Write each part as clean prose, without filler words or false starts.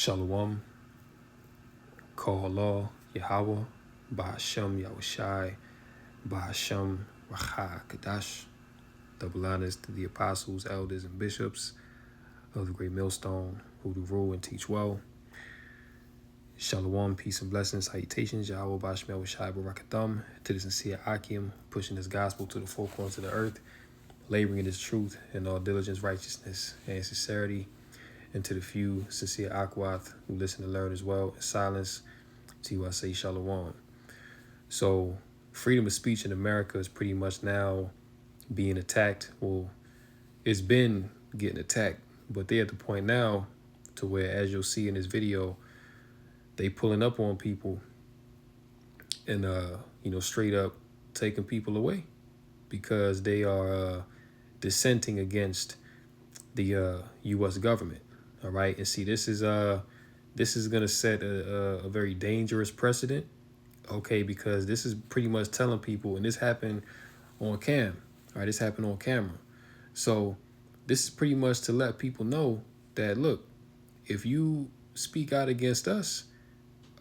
Shalom, Kohala, Yahweh, Bahashem, Yahushai, Bahashem, Racha, Kadash. Double honors to the apostles, elders, and bishops of the great millstone who do rule and teach well. Shalom, peace and blessings, salutations, Yahweh, Bahashem, Yahushai, Barakatham, to the sincere Akim, pushing this gospel to the four corners of the earth, laboring in his truth and all diligence, righteousness, and sincerity. And to the few sincere Akwath who listen to learn as well in silence, to you I say shalom. So freedom of speech in America is pretty much now being attacked. Well, it's been getting attacked, but they're at the point now to where, as you'll see in this video, they pulling up on people and straight up taking people away because they are dissenting against the U.S. government. All right, and see, this is gonna set a very dangerous precedent, okay? Because this is pretty much telling people, and this happened on cam, all right? This happened on camera, so this is pretty much to let people know that look, if you speak out against us,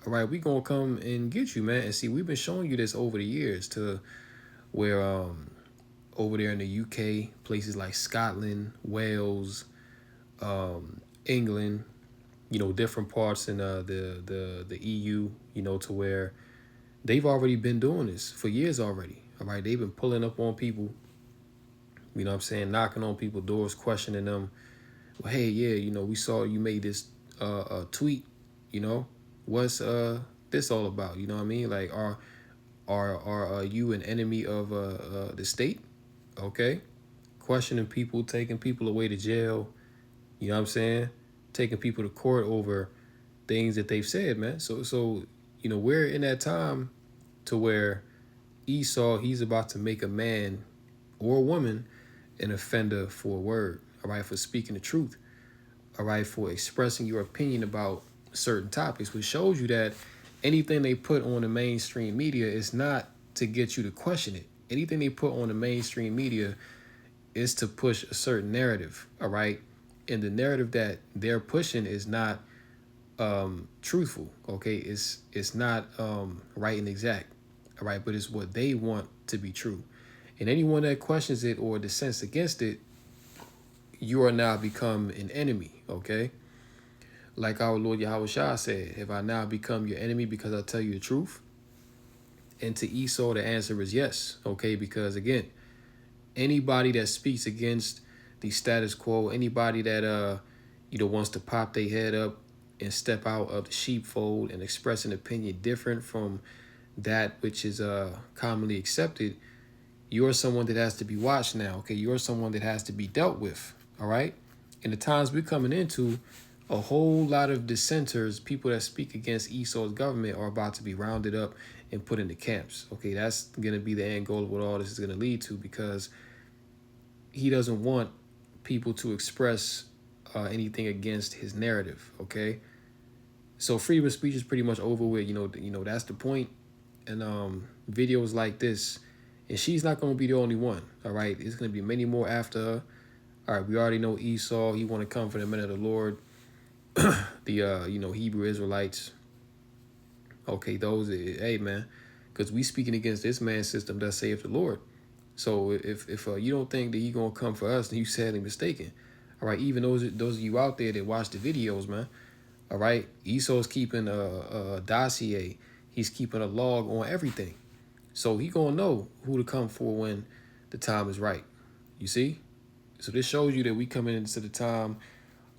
all right, we gonna come and get you, man. And see, we've been showing you this over the years to where over there in the UK, places like Scotland, Wales, England, different parts in the EU, to where they've already been doing this for years already. All right, they've been pulling up on people, what I'm saying, knocking on people's doors, questioning them. Well, hey, yeah, we saw you made this tweet, what's this all about? You know what I mean? Like, are you an enemy of the state? Okay, questioning people, taking people away to jail. You know what I'm saying? Taking people to court over things that they've said, man. So we're in that time to where Esau, he's about to make a man or a woman an offender for a word, all right, for speaking the truth, all right, for expressing your opinion about certain topics, which shows you that anything they put on the mainstream media is not to get you to question it. Anything they put on the mainstream media is to push a certain narrative, all right? And the narrative that they're pushing is not truthful, okay? It's not right and exact, all right? But it's what they want to be true. And anyone that questions it or dissents against it, you are now become an enemy, okay? Like our Lord Yahweh Shah said, have I now become your enemy because I tell you the truth? And to Esau, the answer is yes, okay? Because again, anybody that speaks against the status quo, anybody that wants to pop their head up and step out of the sheepfold and express an opinion different from that which is commonly accepted, you're someone that has to be watched now, okay? You're someone that has to be dealt with, all right? In the times we're coming into, a whole lot of dissenters, people that speak against Esau's government, are about to be rounded up and put into camps, okay? That's going to be the end goal of what all this is going to lead to, because he doesn't want people to express anything against his narrative, okay? So freedom of speech is pretty much over with, that's the point. And videos like this, and she's not going to be the only one, all right? There's going to be many more after her. All right, we already know Esau, he want to come for the men of the Lord. The, Hebrew Israelites. Okay, those, hey, man, because we speaking against this man's system that saith the Lord. So if you don't think that he gonna come for us, then you sadly mistaken. All right, even those of you out there that watch the videos, man. All right, Esau's keeping a dossier. He's keeping a log on everything. So he gonna know who to come for when the time is right. You see? So this shows you that we coming into the time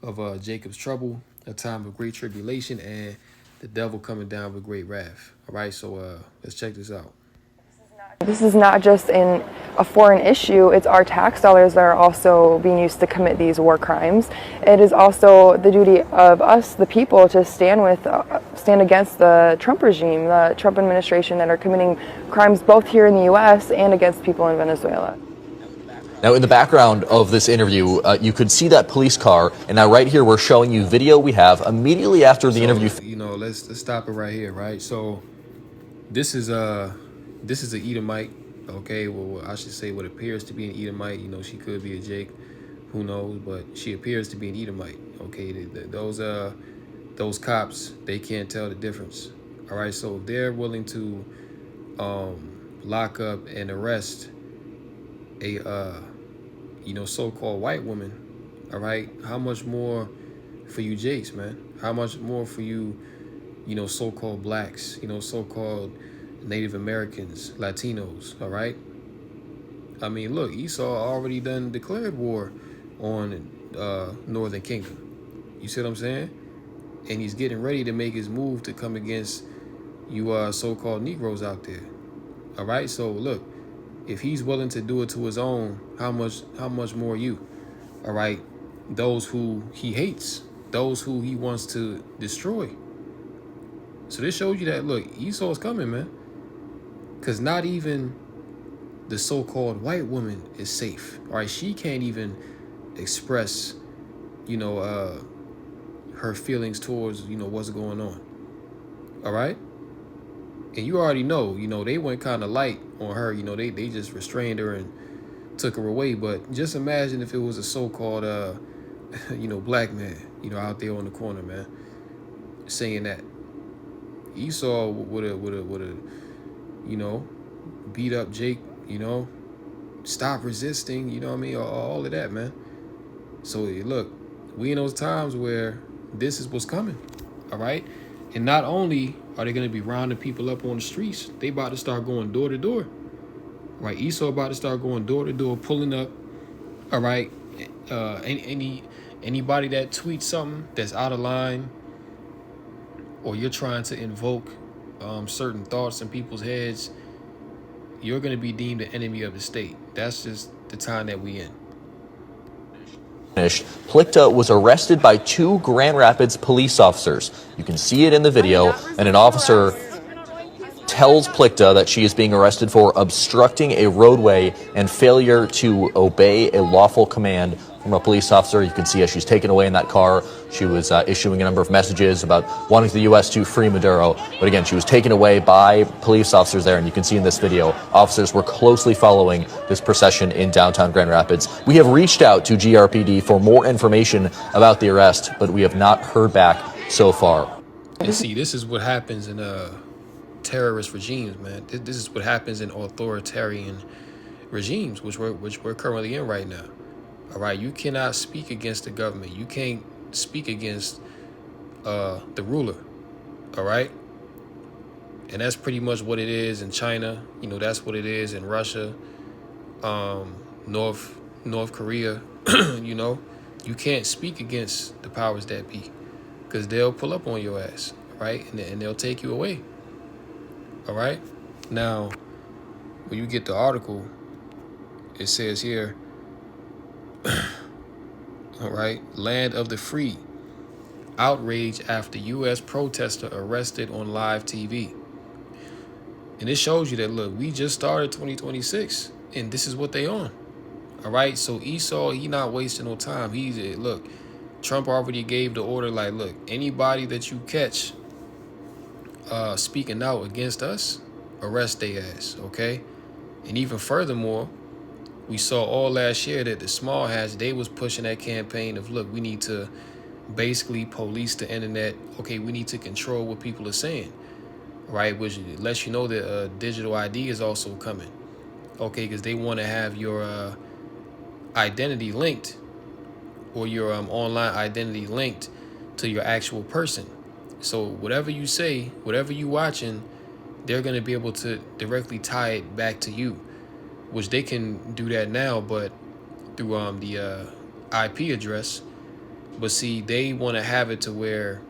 of Jacob's trouble, a time of great tribulation, and the devil coming down with great wrath. All right, so let's check this out. This is not just a foreign issue, it's our tax dollars that are also being used to commit these war crimes. It is also the duty of us, the people, to stand against the Trump regime, the Trump administration, that are committing crimes both here in the U.S. and against people in Venezuela. Now, in the background of this interview, you could see that police car, and now right here we're showing you video we have immediately after the interview. Let's stop it right here, right? So this is an Edomite, okay? Well, I should say what appears to be an Edomite. She could be a Jake, who knows? But she appears to be an Edomite, okay? Those those cops, they can't tell the difference. All right, so if they're willing to lock up and arrest a so-called white woman, all right, how much more for you Jakes, man? How much more for you, so-called blacks, so-called Native Americans, Latinos, all right? I mean, look, Esau already done declared war on Northern Kingdom. You see what I'm saying? And he's getting ready to make his move to come against you so-called Negroes out there. All right, so look, if he's willing to do it to his own, how much more you? All right, those who he hates, those who he wants to destroy. So this shows you that look, Esau's coming, man. Because not even the so-called white woman is safe. All right, she can't even express, you know, her feelings towards, what's going on. All right. And you already know, they went kind of light on her. They just restrained her and took her away. But just imagine if it was a so-called, black man, out there on the corner, man, saying that. Esau would have, beat up Jake, stop resisting, you know what I mean? All of that, man. So look, we in those times where this is what's coming, all right? And not only are they going to be rounding people up on the streets, they about to start going door to door, right? Esau about to start going door to door, pulling up, all right? Anybody that tweets something that's out of line, or you're trying to invoke certain thoughts in people's heads, you're going to be deemed an enemy of the state. That's just the time that we in. Plickta was arrested by 2 Grand Rapids police officers. You can see it in the video, and an officer tells Plickta that she is being arrested for obstructing a roadway and failure to obey a lawful command from a police officer. You can see as she's taken away in that car, she was issuing a number of messages about wanting the U.S. to free Maduro. But again, she was taken away by police officers there, and you can see in this video, officers were closely following this procession in downtown Grand Rapids. We have reached out to GRPD for more information about the arrest, but we have not heard back so far. And see, this is what happens in terrorist regimes, man. This is what happens in authoritarian regimes, which we're currently in right now. All right, you cannot speak against the government. You can't speak against the ruler. All right, and that's pretty much what it is in China. That's what it is in Russia, North Korea. You can't speak against the powers that be, because they'll pull up on your ass, right, and they'll take you away. All right. Now, when you get the article, it says here, all right, land of the free, outrage after U.S. protester arrested on live TV. And it shows you that, look, we just started 2026, and this is what they on. All right, so Esau, he not wasting no time. Look, Trump already gave the order, like, look, anybody that you catch speaking out against us, arrest their ass, okay? And even furthermore, we saw all last year that the small hats, they was pushing that campaign of, look, we need to basically police the internet. Okay, we need to control what people are saying, right? Which lets you know that digital ID is also coming, okay? Because they want to have your identity linked, or your online identity linked to your actual person. So whatever you say, whatever you watching, they're going to be able to directly tie it back to you, which they can do that now, but through the IP address. But see, they want to have it to where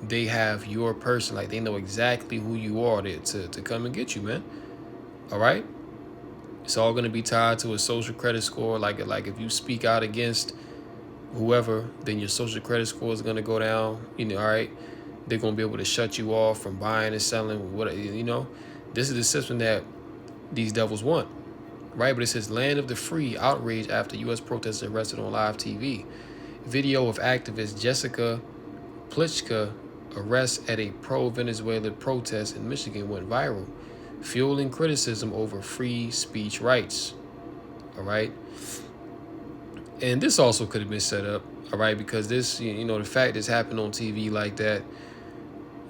they have your person, like they know exactly who you are to come and get you, man. All right? It's all going to be tied to a social credit score. Like if you speak out against whoever, then your social credit score is going to go down. All right? They're going to be able to shut you off from buying and selling. This is the system that these devils want, right? But it says land of the free, outrage after U.S. protesters arrested on live TV. Video of activist Jessica Plichka arrest at a pro-Venezuela protest in Michigan went viral, fueling criticism over free speech rights. All right. And this also could have been set up. All right, because this, the fact this happened on TV like that,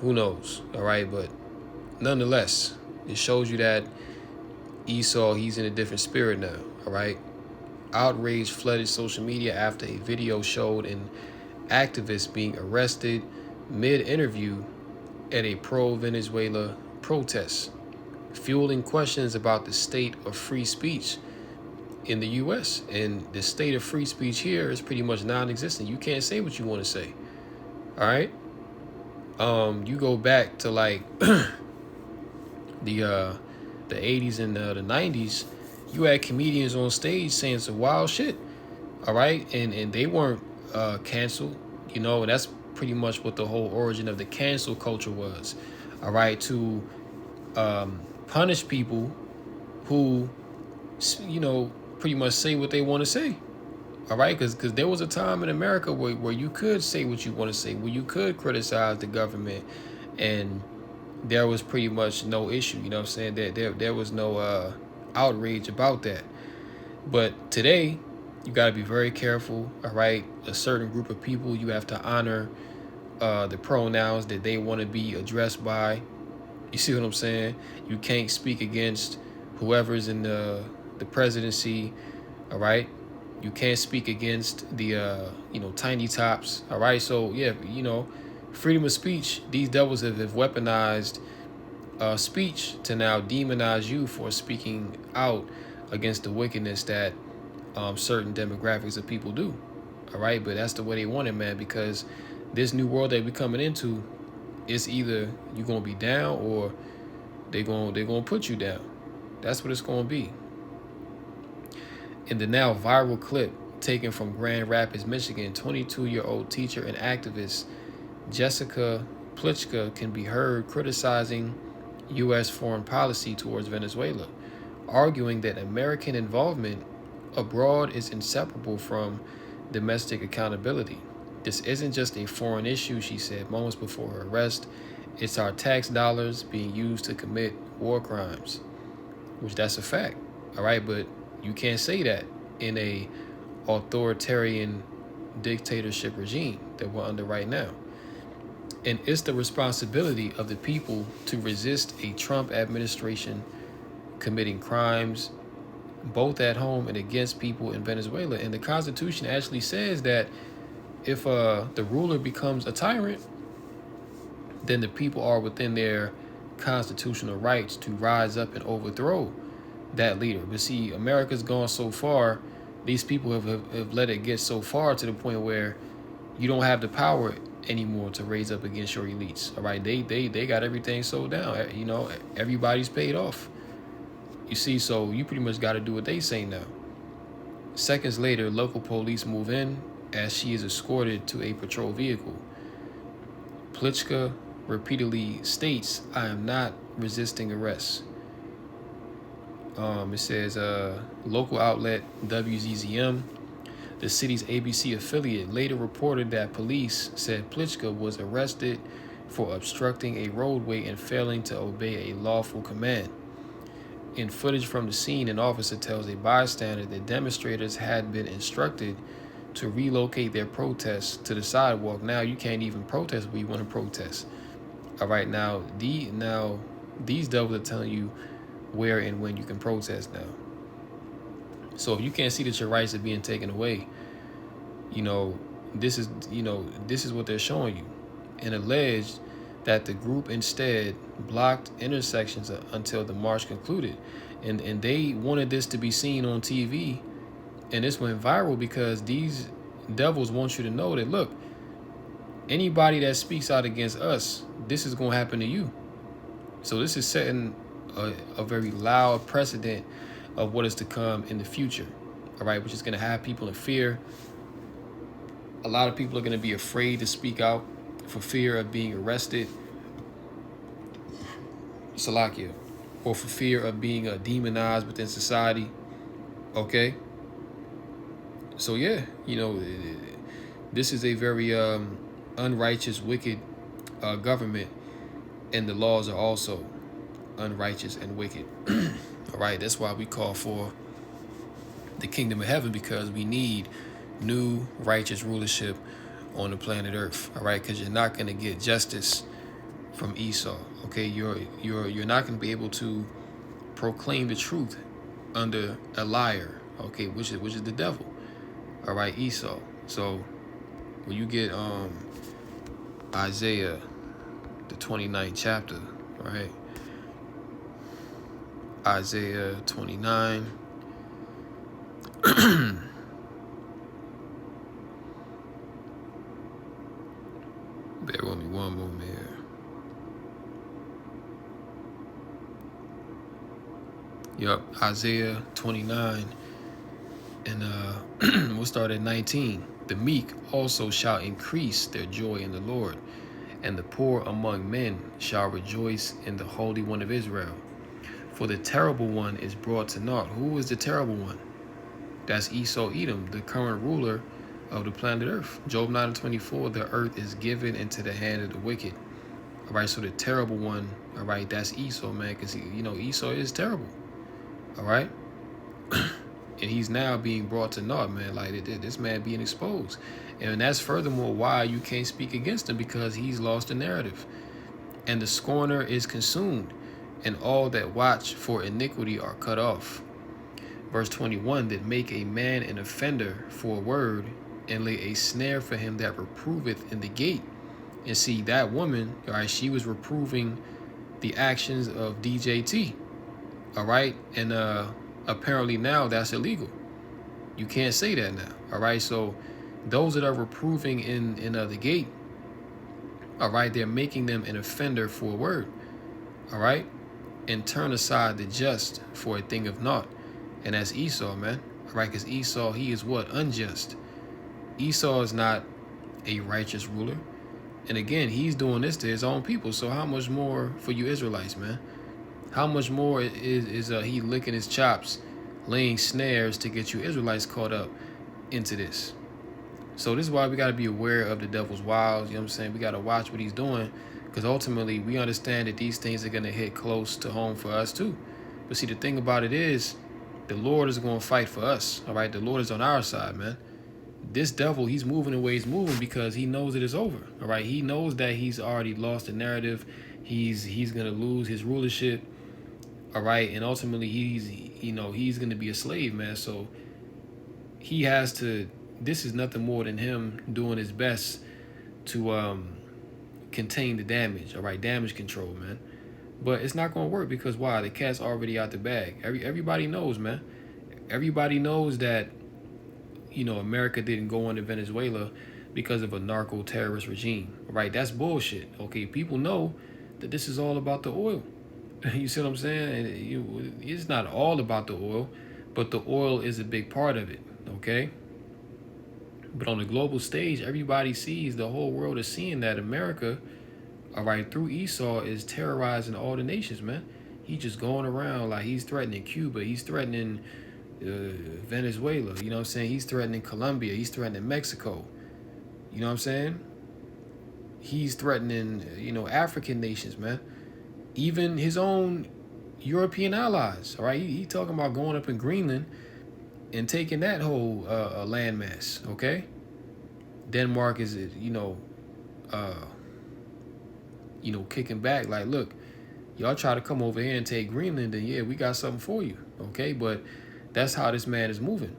who knows? All right, but nonetheless, it shows you that Esau, he's in a different spirit now. All right. Outrage flooded social media after a video showed an activist being arrested mid-interview at a pro-Venezuela protest, fueling questions about the state of free speech in the U.S. And the state of free speech here is pretty much non-existent. You can't say what you want to say. All right. You go back to like the 80s and the 90s, you had comedians on stage saying some wild shit. All right, and they weren't canceled. And that's pretty much what the whole origin of the cancel culture was. All right, to punish people who, pretty much say what they want to say. All right, because there was a time in America where you could say what you want to say, where you could criticize the government, and there was pretty much no issue. You know what I'm saying? There was no outrage about that. But today, you got to be very careful. All right, a certain group of people, you have to honor the pronouns that they want to be addressed by. You see what I'm saying? You can't speak against whoever's in the presidency. All right, you can't speak against the tiny tops. All right, so yeah, freedom of speech. These devils have weaponized speech to now demonize you for speaking out against the wickedness that certain demographics of people do. All right, but that's the way they want it, man, because this new world that we're coming into, it's either you're gonna be down or they're gonna put you down. That's what it's gonna be. In the now viral clip taken from Grand Rapids, Michigan, 22-year-old teacher and activist Jessica Plichka can be heard criticizing U.S. foreign policy towards Venezuela, arguing that American involvement abroad is inseparable from domestic accountability. This isn't just a foreign issue, she said moments before her arrest. It's our tax dollars being used to commit war crimes, which that's a fact. All right, but you can't say that in a authoritarian dictatorship regime that we're under right now. And it's the responsibility of the people to resist a Trump administration committing crimes both at home and against people in Venezuela. And the Constitution actually says that if the ruler becomes a tyrant, then the people are within their constitutional rights to rise up and overthrow that leader. But see, America's gone so far, these people have let it get so far to the point where you don't have the power anymore to raise up against your elites. All right, they got everything sold down. Everybody's paid off. You see, so you pretty much got to do what they say now. Seconds later, local police move in as she is escorted to a patrol vehicle. Plichka repeatedly states, "I am not resisting arrest." It says local outlet WZZM, the city's ABC affiliate, later reported that police said Plichka was arrested for obstructing a roadway and failing to obey a lawful command. In footage from the scene, an officer tells a bystander that demonstrators had been instructed to relocate their protests to the sidewalk. Now you can't even protest where you want to protest. All right, now these devils are telling you where and when you can protest now. So if you can't see that your rights are being taken away, this is what they're showing you, and alleged that the group instead blocked intersections until the march concluded. And they wanted this to be seen on TV, and this went viral because these devils want you to know that, look, anybody that speaks out against us, this is going to happen to you. So this is setting a very loud precedent of what is to come in the future, all right, which is going to have people in fear. A lot of people are going to be afraid to speak out for fear of being arrested, Salakia, or for fear of being demonized within society, okay? So yeah, this is a very unrighteous, wicked government, and the laws are also unrighteous and wicked. All right, that's why we call for the kingdom of heaven, because we need new righteous rulership on the planet Earth. All right, because you're not going to get justice from Esau. Okay, you're not going to be able to proclaim the truth under a liar. Okay, which is the devil. All right, Esau. So when you get Isaiah the 29th chapter, right? Isaiah 29. Bear with me one moment here. Yup, Isaiah 29, and we'll start at 19. The meek also shall increase their joy in the Lord, and the poor among men shall rejoice in the Holy One of Israel. For the terrible one is brought to naught. Who is the terrible one? That's Esau Edom, the current ruler of the planet Earth. Job 9:24, the earth is given into the hand of the wicked. All right, so the terrible one, all right, that's Esau, man, because, Esau is terrible. All right? And he's now being brought to naught, man. Like, this man being exposed. And that's furthermore why you can't speak against him, because he's lost the narrative. And the scorner is consumed, and all that watch for iniquity are cut off. Verse 21, that make a man an offender for a word, and lay a snare for him that reproveth in the gate. And see, that woman, all right, she was reproving the actions of DJT. All right, and apparently now that's illegal. You can't say that now. All right, so those that are reproving in the gate, all right, they're making them an offender for a word. All right, and turn aside the just for a thing of naught. And that's Esau, man. All right, because Esau, he is what? Unjust. Esau is not a righteous ruler. And again, he's doing this to his own people. So how much more for you Israelites, man? How much more is he licking his chops, laying snares to get you Israelites caught up into this? So this is why we got to be aware of the devil's wiles. You know what I'm saying? We got to watch what he's doing, because ultimately we understand that these things are going to hit close to home for us too. But see, the thing about it is, the Lord is going to fight for us. All right, the Lord is on our side, man. This devil, he's moving the way he's moving because he knows it is over. All right, he knows that he's already lost the narrative. He's going to lose his rulership. All right, and ultimately he's going to be a slave, man. So he has to. This is nothing more than him doing his best to contain the damage. All right, damage control, man. But it's not going to work because why? The cat's already out the bag. Everybody knows, man. Everybody knows that, America didn't go into Venezuela because of a narco-terrorist regime. Right? That's bullshit. Okay, people know that this is all about the oil. You see what I'm saying? And it's not all about the oil, but the oil is a big part of it. Okay? But on the global stage, everybody sees, the whole world is seeing that America, all right, through Esau, is terrorizing all the nations, man. He's just going around like he's threatening Cuba. He's threatening Venezuela. You know what I'm saying? He's threatening Colombia. He's threatening Mexico. You know what I'm saying? He's threatening, African nations, man. Even his own European allies, all right? He talking about going up in Greenland and taking that whole landmass, okay? Denmark is, kicking back like, look, y'all try to come over here and take Greenland, and yeah, we got something for you, okay? But that's how this man is moving.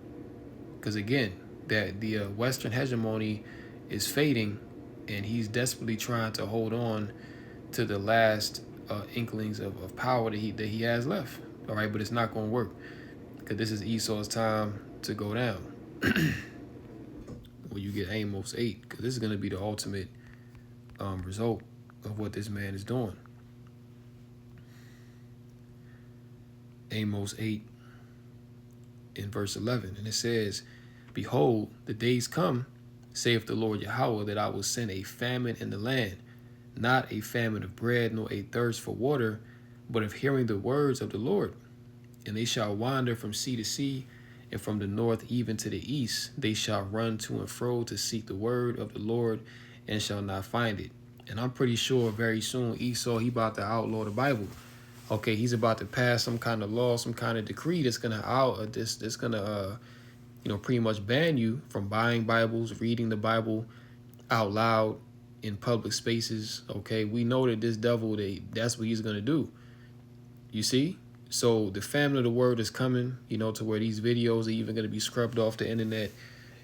Because again, that the Western hegemony is fading, and he's desperately trying to hold on to the last inklings of power that he has left. All right, but it's not going to work, because this is Esau's time to go down. When you get Amos 8, because this is going to be the ultimate result of what this man is doing. Amos 8 in verse 11, and it says, behold, the days come, saith the Lord Yahweh, that I will send a famine in the land, not a famine of bread, nor a thirst for water, but of hearing the words of the Lord. And they shall wander from sea to sea, and from the north even to the east. They shall run to and fro to seek the word of the Lord, and shall not find it. And I'm pretty sure very soon Esau, he about to outlaw the Bible. Okay, he's about to pass some kind of law, some kind of decree that's gonna pretty much ban you from buying Bibles, reading the Bible out loud in public spaces. Okay, we know that this devil, that's what he's gonna do. You see? So the family of the word is coming, to where these videos are even gonna be scrubbed off the internet,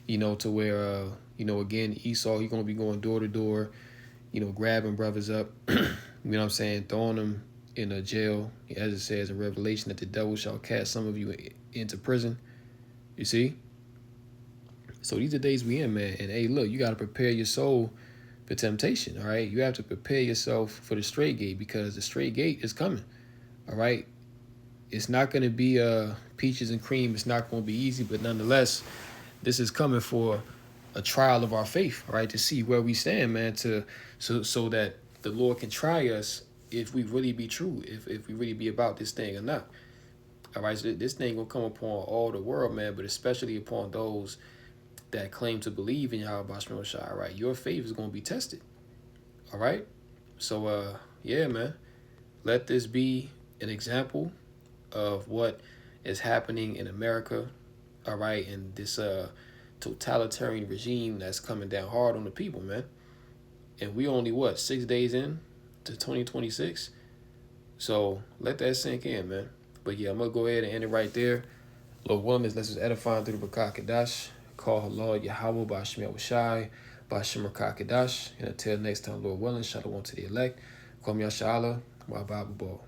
to where again, Esau, he's gonna be going door to door, grabbing brothers up, what I'm saying, throwing them in a jail, as it says in Revelation, that the devil shall cast some of you into prison. You see? So these are days we in, man. And hey, look, you got to prepare your soul for temptation, all right? You have to prepare yourself for the straight gate, because the straight gate is coming, all right? It's not going to be peaches and cream. It's not going to be easy, but nonetheless, this is coming for a trial of our faith, all right, to see where we stand, man, so that the Lord can try us if we really be true, if we really be about this thing or not. All right, so this thing gonna come upon all the world, man, but especially upon those that claim to believe in Yahweh Bashar Shai, right? Your faith is gonna be tested. All right? So yeah, man. Let this be an example of what is happening in America, all right, and this totalitarian regime that's coming down hard on the people, man. And we only 6 days in to 2026. So let that sink in, man. But yeah, I'm gonna go ahead and end it right there. Lord willing, let's just edify through the Bakah Kadash. Call her Lord Yahweh by Shemel Shai, by Shemar Kadash. And until next time, Lord willing, shalom to the elect. Kwam Yashala, my Bible Ball.